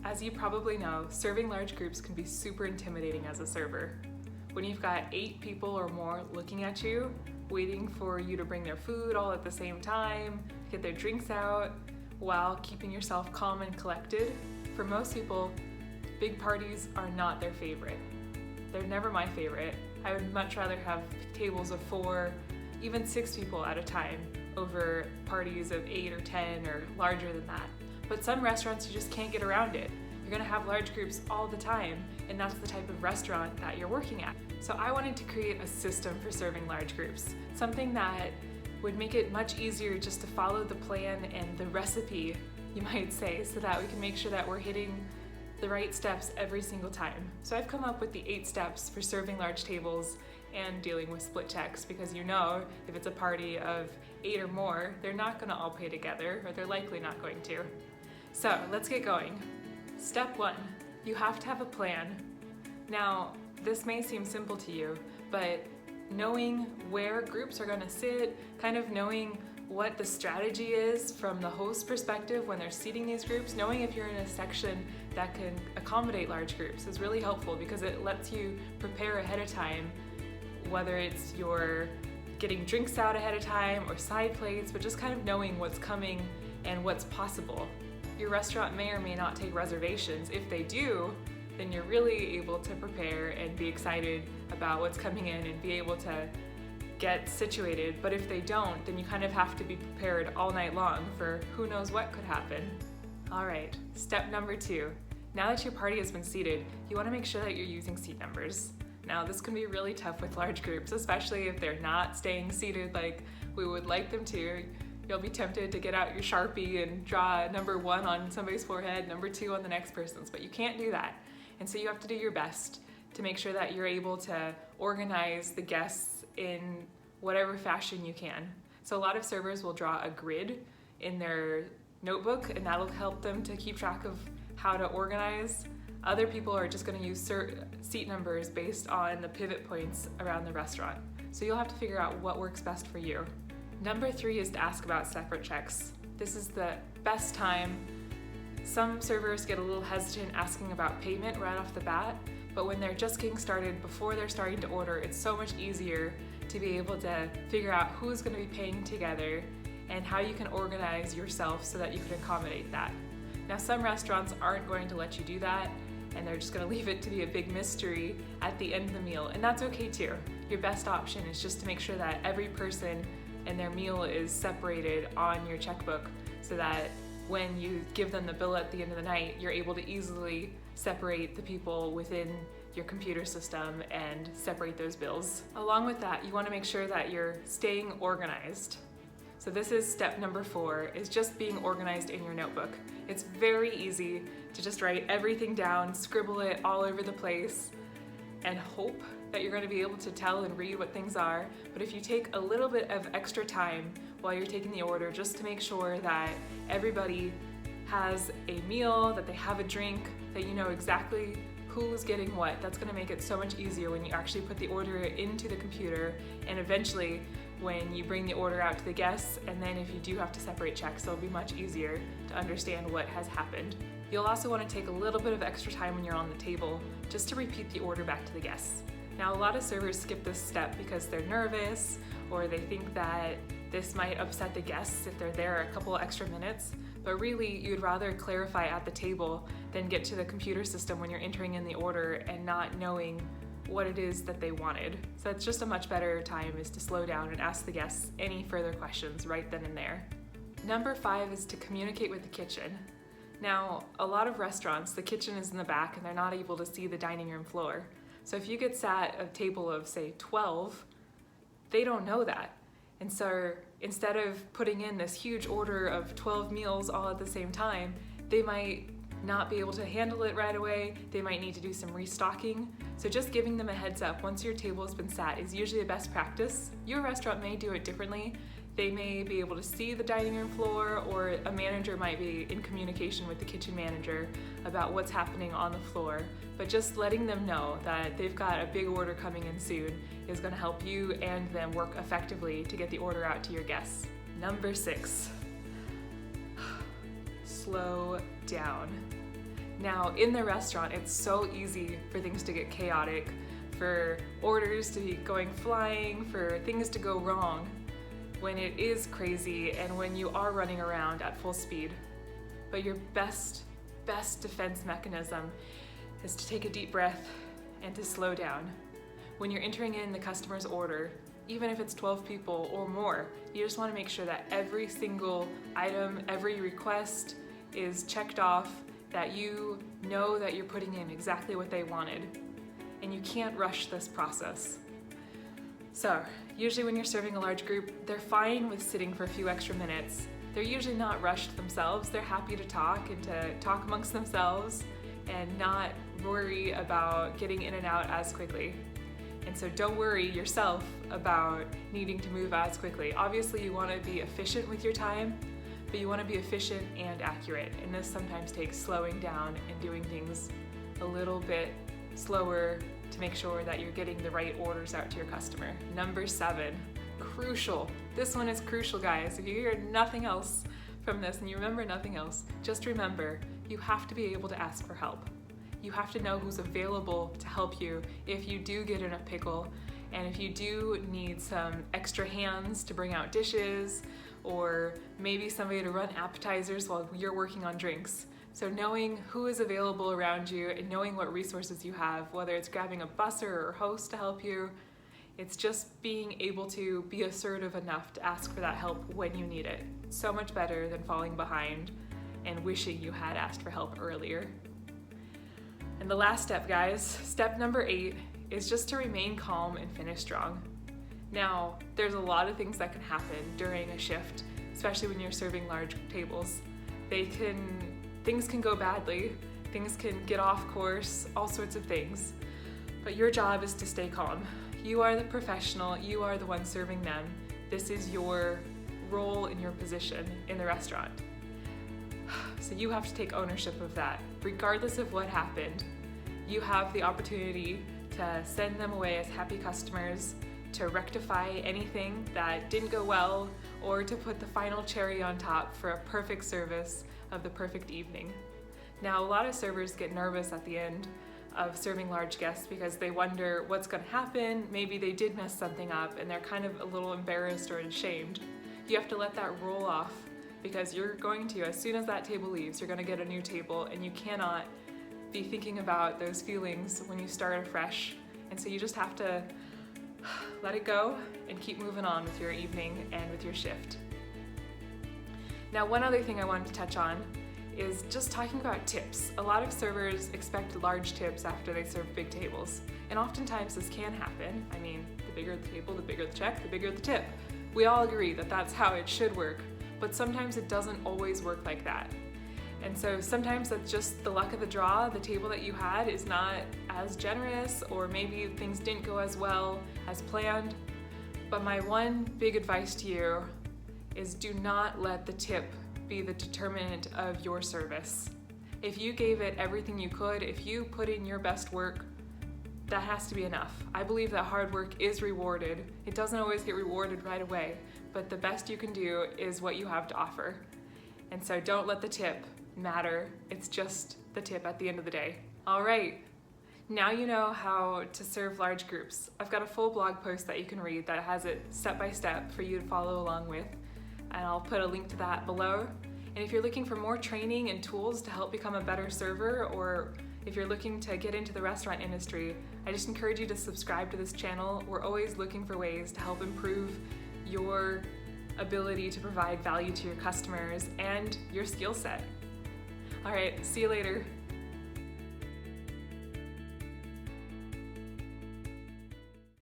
As you probably know, serving large groups can be super intimidating as a server. When you've got 8 people or more looking at you, waiting for you to bring their food all at the same time, get their drinks out, while keeping yourself calm and collected, for most people, big parties are not their favorite. They're never my favorite. I would much rather have tables of 4, even 6 people at a time over parties of 8 or 10 or larger than that. But some restaurants, you just can't get around it. You're gonna have large groups all the time, and that's the type of restaurant that you're working at. So I wanted to create a system for serving large groups, something that would make it much easier just to follow the plan and the recipe, you might say, so that we can make sure that we're hitting the right steps every single time. So I've come up with the 8 steps for serving large tables and dealing with split checks, because you know if it's a party of 8 or more, they're not gonna all pay together, or they're likely not going to. So let's get going. Step 1, you have to have a plan. Now, this may seem simple to you, but knowing where groups are gonna sit, kind of knowing what the strategy is from the host perspective when they're seating these groups, knowing if you're in a section that can accommodate large groups is really helpful, because it lets you prepare ahead of time, whether it's you're getting drinks out ahead of time or side plates, but just kind of knowing what's coming and what's possible. Your restaurant may or may not take reservations. If they do, then you're really able to prepare and be excited about what's coming in and be able to get situated. But if they don't, then you kind of have to be prepared all night long for who knows what could happen. All right, step number 2. Now that your party has been seated, you want to make sure that you're using seat numbers. Now, this can be really tough with large groups, especially if they're not staying seated like we would like them to. You'll be tempted to get out your Sharpie and draw number 1 on somebody's forehead, number 2 on the next person's, but you can't do that. And so you have to do your best to make sure that you're able to organize the guests in whatever fashion you can. So a lot of servers will draw a grid in their notebook, and that'll help them to keep track of how to organize. Other people are just going to use seat numbers based on the pivot points around the restaurant. So you'll have to figure out what works best for you. Number 3 is to ask about separate checks. This is the best time. Some servers get a little hesitant asking about payment right off the bat, but when they're just getting started, before they're starting to order, it's so much easier to be able to figure out who's going to be paying together and how you can organize yourself so that you can accommodate that. Now, some restaurants aren't going to let you do that, and they're just going to leave it to be a big mystery at the end of the meal, and that's okay too. Your best option is just to make sure that every person and their meal is separated on your checkbook, so that when you give them the bill at the end of the night, you're able to easily separate the people within your computer system and separate those bills. Along with that, you want to make sure that you're staying organized. So this is step number 4, is just being organized in your notebook. It's very easy to just write everything down, scribble it all over the place, and hope that you're going to be able to tell and read what things are. But if you take a little bit of extra time while you're taking the order, just to make sure that everybody has a meal, that they have a drink, that you know exactly who's getting what, that's going to make it so much easier when you actually put the order into the computer, and eventually when you bring the order out to the guests, and then if you do have to separate checks, it'll be much easier to understand what has happened. You'll also want to take a little bit of extra time when you're on the table just to repeat the order back to the guests. Now, a lot of servers skip this step because they're nervous, or they think that this might upset the guests if they're there a couple extra minutes, but really you'd rather clarify at the table than get to the computer system when you're entering in the order and not knowing what it is that they wanted. So it's just a much better time is to slow down and ask the guests any further questions right then and there. Number 5 is to communicate with the kitchen. Now, a lot of restaurants, the kitchen is in the back and they're not able to see the dining room floor. So if you get sat at a table of, say, 12, they don't know that. And so instead of putting in this huge order of 12 meals all at the same time, they might not be able to handle it right away. They might need to do some restocking. So just giving them a heads up once your table has been sat is usually the best practice. Your restaurant may do it differently. They may be able to see the dining room floor, or a manager might be in communication with the kitchen manager about what's happening on the floor. But just letting them know that they've got a big order coming in soon is going to help you and them work effectively to get the order out to your guests. Number 6, slow down. Now, in the restaurant, it's so easy for things to get chaotic, for orders to be going flying, for things to go wrong when it is crazy and when you are running around at full speed. But your best defense mechanism is to take a deep breath and to slow down. When you're entering in the customer's order, even if it's 12 people or more, you just want to make sure that every single item, every request is checked off, that you know that you're putting in exactly what they wanted. And you can't rush this process. So, usually when you're serving a large group, they're fine with sitting for a few extra minutes. They're usually not rushed themselves. They're happy to talk and to talk amongst themselves and not worry about getting in and out as quickly. And so don't worry yourself about needing to move as quickly. Obviously you want to be efficient with your time, but you want to be efficient and accurate. And this sometimes takes slowing down and doing things a little bit slower to make sure that you're getting the right orders out to your customer. Number 7, crucial. This one is crucial, guys. If you hear nothing else from this and you remember nothing else, just remember you have to be able to ask for help. You have to know who's available to help you if you do get in a pickle, and if you do need some extra hands to bring out dishes, or maybe somebody to run appetizers while you're working on drinks. So knowing who is available around you and knowing what resources you have, whether it's grabbing a busser or host to help you, it's just being able to be assertive enough to ask for that help when you need it. So much better than falling behind and wishing you had asked for help earlier. And the last step, guys, step number 8, is just to remain calm and finish strong. Now, there's a lot of things that can happen during a shift, especially when you're serving large tables. Things can go badly, things can get off course, all sorts of things. But your job is to stay calm. You are the professional, you are the one serving them. This is your role and your position in the restaurant. So you have to take ownership of that. Regardless of what happened, you have the opportunity to send them away as happy customers, to rectify anything that didn't go well, or to put the final cherry on top for a perfect service of the perfect evening. Now, a lot of servers get nervous at the end of serving large guests because they wonder what's going to happen. Maybe they did mess something up and they're kind of a little embarrassed or ashamed. You have to let that roll off, because you're going to, as soon as that table leaves, you're going to get a new table, and you cannot be thinking about those feelings when you start afresh. And so you just have to let it go and keep moving on with your evening and with your shift. Now, one other thing I wanted to touch on is just talking about tips. A lot of servers expect large tips after they serve big tables, and oftentimes this can happen. I mean, the bigger the table, the bigger the check, the bigger the tip. We all agree that that's how it should work, but sometimes it doesn't always work like that. And so sometimes that's just the luck of the draw. The table that you had is not as generous, or maybe things didn't go as well as planned. But my one big advice to you is do not let the tip be the determinant of your service. If you gave it everything you could, if you put in your best work, that has to be enough. I believe that hard work is rewarded. It doesn't always get rewarded right away, but the best you can do is what you have to offer. And so don't let the tip matter. It's just the tip at the end of the day. All right, now you know how to serve large groups. I've got a full blog post that you can read that has it step by step for you to follow along with, and I'll put a link to that below. And if you're looking for more training and tools to help become a better server, or if you're looking to get into the restaurant industry, I just encourage you to subscribe to this channel. We're always looking for ways to help improve your ability to provide value to your customers and your skill set. All right, see you later.